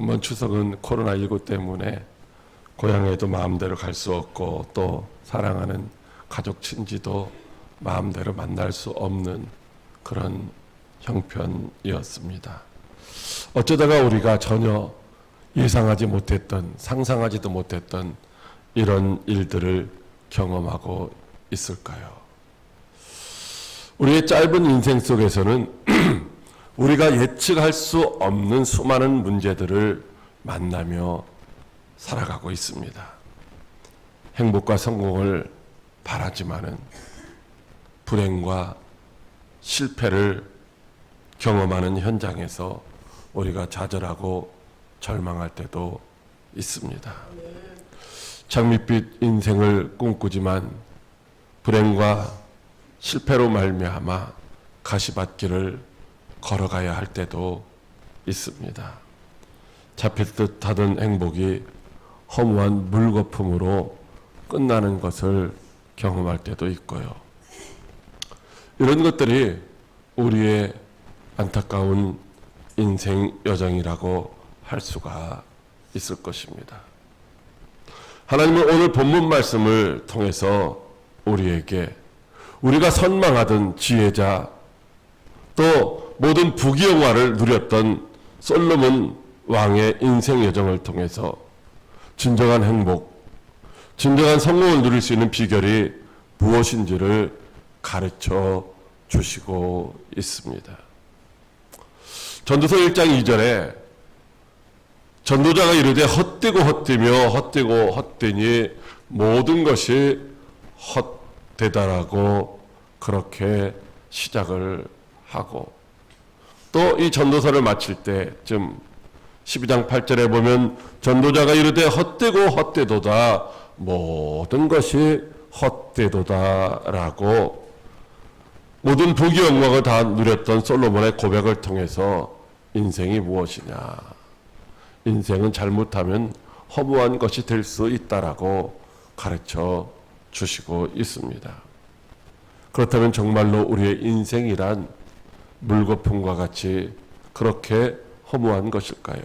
이번 추석은 코로나19 때문에 고향에도 마음대로 갈 수 없고 또 사랑하는 가족 친지도 마음대로 만날 수 없는 그런 형편이었습니다. 어쩌다가 우리가 전혀 예상하지 못했던, 상상하지도 못했던 이런 일들을 경험하고 있을까요? 우리의 짧은 인생 속에서는 우리가 예측할 수 없는 수많은 문제들을 만나며 살아가고 있습니다. 행복과 성공을 바라지만은 불행과 실패를 경험하는 현장에서 우리가 좌절하고 절망할 때도 있습니다. 장밋빛 인생을 꿈꾸지만 불행과 실패로 말미암아 가시밭길을 걸어가야 할 때도 있습니다. 잡힐 듯 하던 행복이 허무한 물거품으로 끝나는 것을 경험할 때도 있고요. 이런 것들이 우리의 안타까운 인생 여정이라고 할 수가 있을 것입니다. 하나님은 오늘 본문 말씀을 통해서 우리에게 우리가 선망하던 지혜자 또 모든 부귀영화를 누렸던 솔로몬 왕의 인생 여정을 통해서 진정한 행복, 진정한 성공을 누릴 수 있는 비결이 무엇인지를 가르쳐 주시고 있습니다. 전도서 1장 2절에 전도자가 이르되 헛되고 헛되며 헛되고 헛되니 모든 것이 헛되다라고 그렇게 시작을 하고 또 이 전도서를 마칠 때쯤 12장 8절에 보면 전도자가 이르되 헛되고 헛되도다 모든 것이 헛되도다라고 모든 부귀영광을 다 누렸던 솔로몬의 고백을 통해서 인생이 무엇이냐, 인생은 잘못하면 허무한 것이 될 수 있다라고 가르쳐 주시고 있습니다. 그렇다면 정말로 우리의 인생이란 물거품과 같이 그렇게 허무한 것일까요?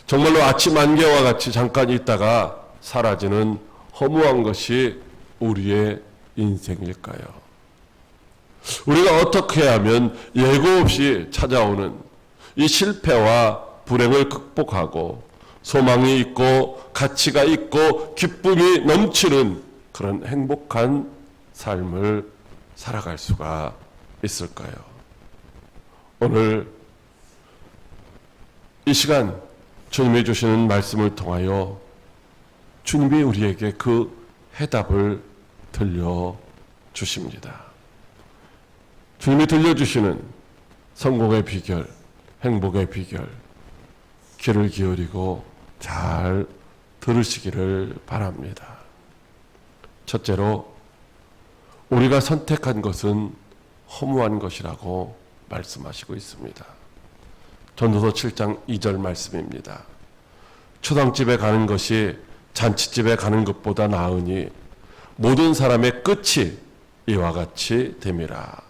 정말로 아침 안개와 같이 잠깐 있다가 사라지는 허무한 것이 우리의 인생일까요? 우리가 어떻게 하면 예고 없이 찾아오는 이 실패와 불행을 극복하고 소망이 있고 가치가 있고 기쁨이 넘치는 그런 행복한 삶을 살아갈 수가 있을까요? 오늘 이 시간 주님이 주시는 말씀을 통하여 주님이 우리에게 그 해답을 들려주십니다. 주님이 들려주시는 성공의 비결, 행복의 비결, 귀를 기울이고 잘 들으시기를 바랍니다. 첫째로 우리가 선택한 것은 허무한 것이라고 말씀하시고 있습니다. 전도서 7장 2절 말씀입니다. 초상집에 가는 것이 잔치집에 가는 것보다 나으니 모든 사람의 끝이 이와 같이 됨이라.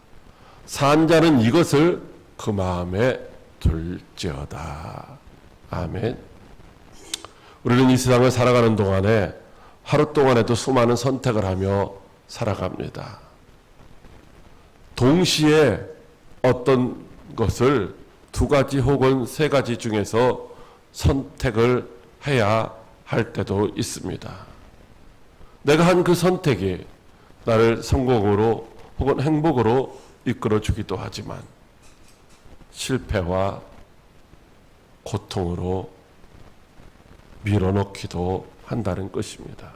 산 자는 이것을 그 마음에 둘지어다. 아멘. 우리는 이 세상을 살아가는 동안에 하루 동안에도 수많은 선택을 하며 살아갑니다. 동시에 어떤 것을 두 가지 혹은 세 가지 중에서 선택을 해야 할 때도 있습니다. 내가 한 그 선택이 나를 성공으로 혹은 행복으로 이끌어 주기도 하지만 실패와 고통으로 밀어넣기도 한다는 것입니다.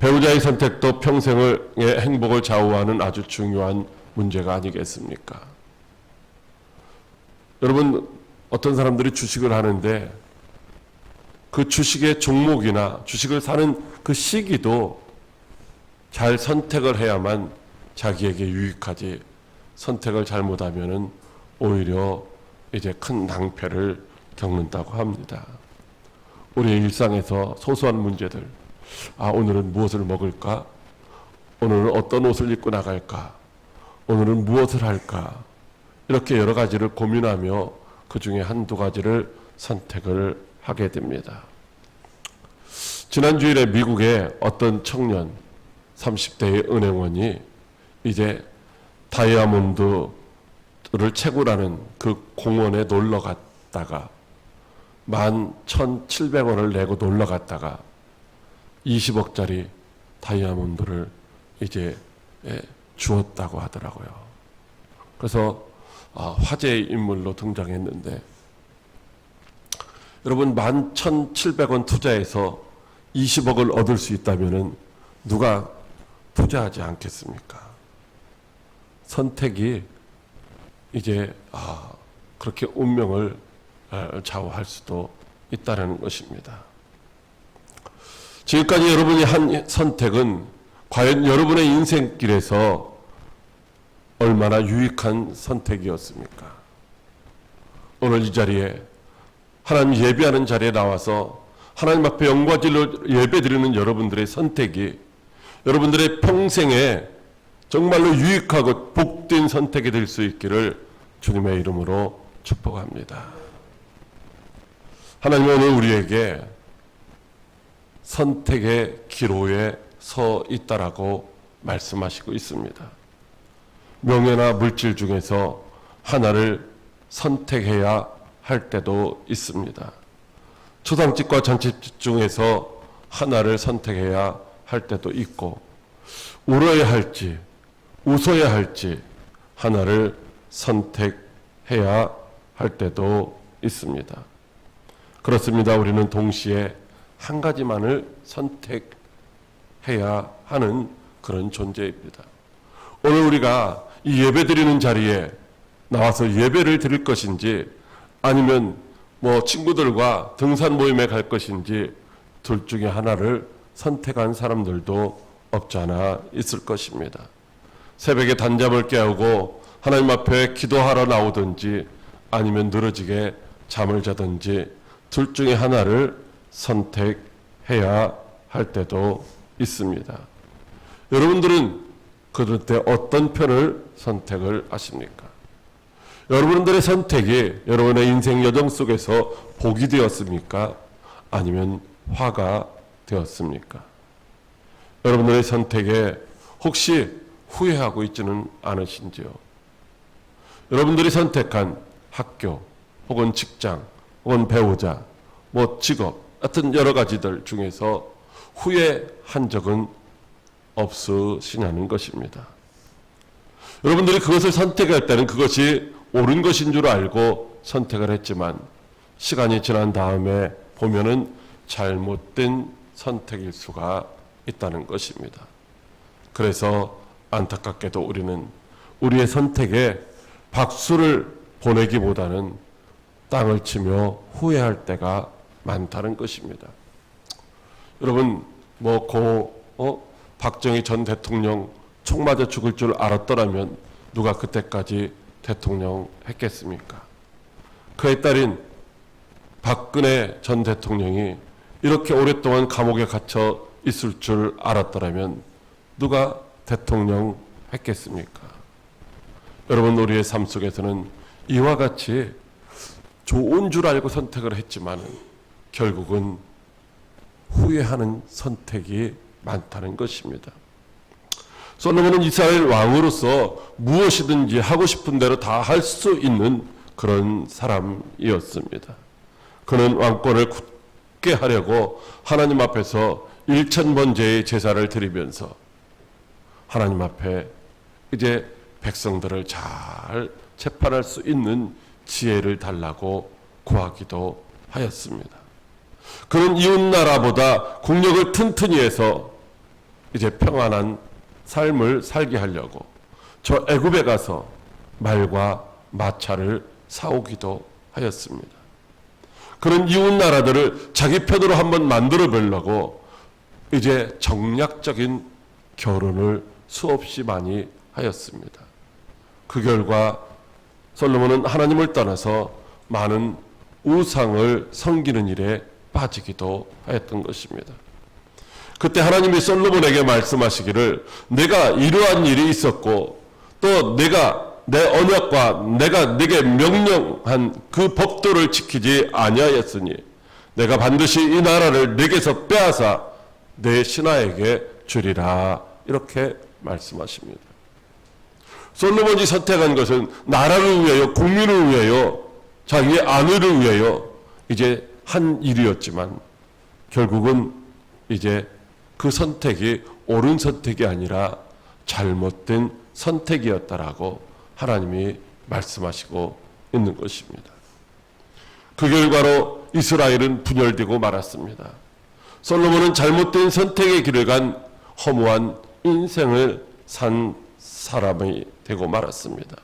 배우자의 선택도 평생의 행복을 좌우하는 아주 중요한 문제가 아니겠습니까? 여러분, 어떤 사람들이 주식을 하는데 그 주식의 종목이나 주식을 사는 그 시기도 잘 선택을 해야만 자기에게 유익하지, 선택을 잘못하면은 오히려 이제 큰 낭패를 겪는다고 합니다. 우리의 일상에서 소소한 문제들, 오늘은 무엇을 먹을까? 오늘은 어떤 옷을 입고 나갈까? 오늘은 무엇을 할까? 이렇게 여러 가지를 고민하며 그 중에 한두 가지를 선택을 하게 됩니다. 지난 주일에 미국의 어떤 청년 30대의 은행원이 이제 다이아몬드를 채굴하는 그 공원에 놀러 갔다가 11,700원을 내고 놀러 갔다가 20억짜리 다이아몬드를 이제 주었다고 하더라고요. 그래서 화제의 인물로 등장했는데, 여러분 11,700원 투자해서 20억을 얻을 수 있다면 누가 투자하지 않겠습니까? 선택이 이제 그렇게 운명을 좌우할 수도 있다는 것입니다. 지금까지 여러분이 한 선택은 과연 여러분의 인생길에서 얼마나 유익한 선택이었습니까? 오늘 이 자리에 하나님 예배하는 자리에 나와서 하나님 앞에 영광질로 예배드리는 여러분들의 선택이 여러분들의 평생에 정말로 유익하고 복된 선택이 될 수 있기를 주님의 이름으로 축복합니다. 하나님은 오늘 우리에게 선택의 기로에 서 있다라고 말씀하시고 있습니다. 명예나 물질 중에서 하나를 선택해야 할 때도 있습니다. 초상집과 잔치집 중에서 하나를 선택해야 할 때도 있고, 울어야 할지 웃어야 할지 하나를 선택해야 할 때도 있습니다. 그렇습니다. 우리는 동시에 한 가지만을 선택해야 하는 그런 존재입니다. 오늘 우리가 이 예배드리는 자리에 나와서 예배를 드릴 것인지 아니면 친구들과 등산 모임에 갈 것인지 둘 중에 하나를 선택한 사람들도 없지 않아 있을 것입니다. 새벽에 단잠을 깨우고 하나님 앞에 기도하러 나오든지 아니면 늘어지게 잠을 자든지 둘 중에 하나를 선택해야 할 때도 있습니다. 여러분들은 그럴 때 어떤 편을 선택을 하십니까? 여러분들의 선택이 여러분의 인생 여정 속에서 복이 되었습니까? 아니면 화가 되었습니까? 여러분들의 선택에 혹시 후회하고 있지는 않으신지요? 여러분들이 선택한 학교 혹은 직장 혹은 배우자 직업 같은 여러 가지들 중에서 후회한 적은 없으시냐는 것입니다. 여러분들이 그것을 선택할 때는 그것이 옳은 것인 줄 알고 선택을 했지만 시간이 지난 다음에 보면은 잘못된 선택일 수가 있다는 것입니다. 그래서 안타깝게도 우리는 우리의 선택에 박수를 보내기보다는 땅을 치며 후회할 때가 많다는 것입니다. 여러분 박정희 전 대통령 총 맞아 죽을 줄 알았더라면 누가 그때까지 대통령 했겠습니까? 그의 딸인 박근혜 전 대통령이 이렇게 오랫동안 감옥에 갇혀 있을 줄 알았더라면 누가 대통령 했겠습니까? 여러분, 우리의 삶 속에서는 이와 같이 좋은 줄 알고 선택을 했지만 결국은 후회하는 선택이 많다는 것입니다. 솔로몬은 이스라엘 왕으로서 무엇이든지 하고 싶은 대로 다 할 수 있는 그런 사람이었습니다. 그는 왕권을 굳게 하려고 하나님 앞에서 1000번제의 제사를 드리면서 하나님 앞에 이제 백성들을 잘 재판할 수 있는 지혜를 달라고 구하기도 하였습니다. 그는 이웃나라보다 국력을 튼튼히 해서 이제 평안한 삶을 살게 하려고 저 애굽에 가서 말과 마차를 사오기도 하였습니다. 그는 이웃나라들을 자기 편으로 한번 만들어 보려고 이제 정략적인 결혼을 수없이 많이 하였습니다. 그 결과 솔로몬은 하나님을 떠나서 많은 우상을 섬기는 일에 빠지기도 하였던 것입니다. 그때 하나님이 솔로몬에게 말씀하시기를 내가 이러한 일이 있었고 또 내가 내 언약과 내가 네게 명령한 그 법도를 지키지 아니하였으니 내가 반드시 이 나라를 네게서 빼앗아 내 신하에게 주리라. 이렇게 말씀하십니다. 솔로몬이 선택한 것은 나라를 위하여, 국민을 위하여, 자기의 아내를 위하여 이제 한 일이었지만 결국은 이제 그 선택이 옳은 선택이 아니라 잘못된 선택이었다라고 하나님이 말씀하시고 있는 것입니다. 그 결과로 이스라엘은 분열되고 말았습니다. 솔로몬은 잘못된 선택의 길을 간 허무한 인생을 산 사람이 되고 말았습니다.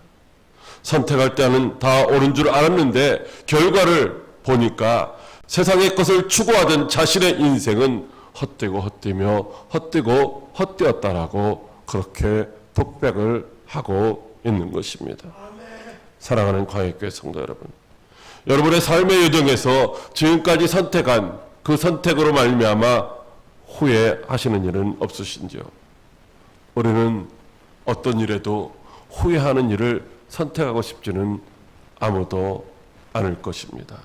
선택할 때는 다 옳은 줄 알았는데 결과를 보니까 세상의 것을 추구하던 자신의 인생은 헛되고 헛되며 헛되고 헛되었다라고 그렇게 독백을 하고 있는 것입니다. 사랑하는 광역교회 성도 여러분, 여러분의 삶의 여정에서 지금까지 선택한 그 선택으로 말미암아 후회하시는 일은 없으신지요? 우리는 어떤 일에도 후회하는 일을 선택하고 싶지는 아무도 않을 것입니다.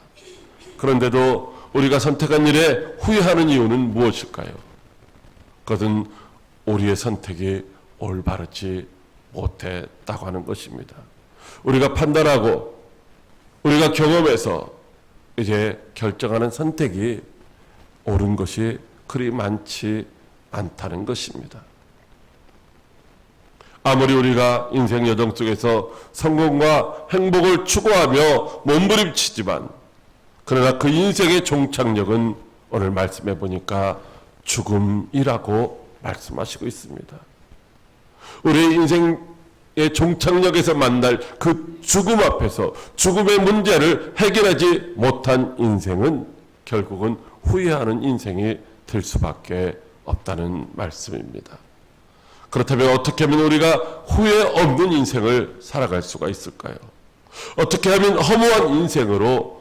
그런데도 우리가 선택한 일에 후회하는 이유는 무엇일까요? 그것은 우리의 선택이 올바르지 못했다고 하는 것입니다. 우리가 판단하고 우리가 경험해서 이제 결정하는 선택이 옳은 것이 그리 많지 않다는 것입니다. 아무리 우리가 인생 여정 속에서 성공과 행복을 추구하며 몸부림치지만 그러나 그 인생의 종착역은 오늘 말씀해 보니까 죽음이라고 말씀하시고 있습니다. 우리의 인생의 종착역에서 만날 그 죽음 앞에서 죽음의 문제를 해결하지 못한 인생은 결국은 후회하는 인생이 될 수밖에 없다는 말씀입니다. 그렇다면 어떻게 하면 우리가 후회 없는 인생을 살아갈 수가 있을까요? 어떻게 하면 허무한 인생으로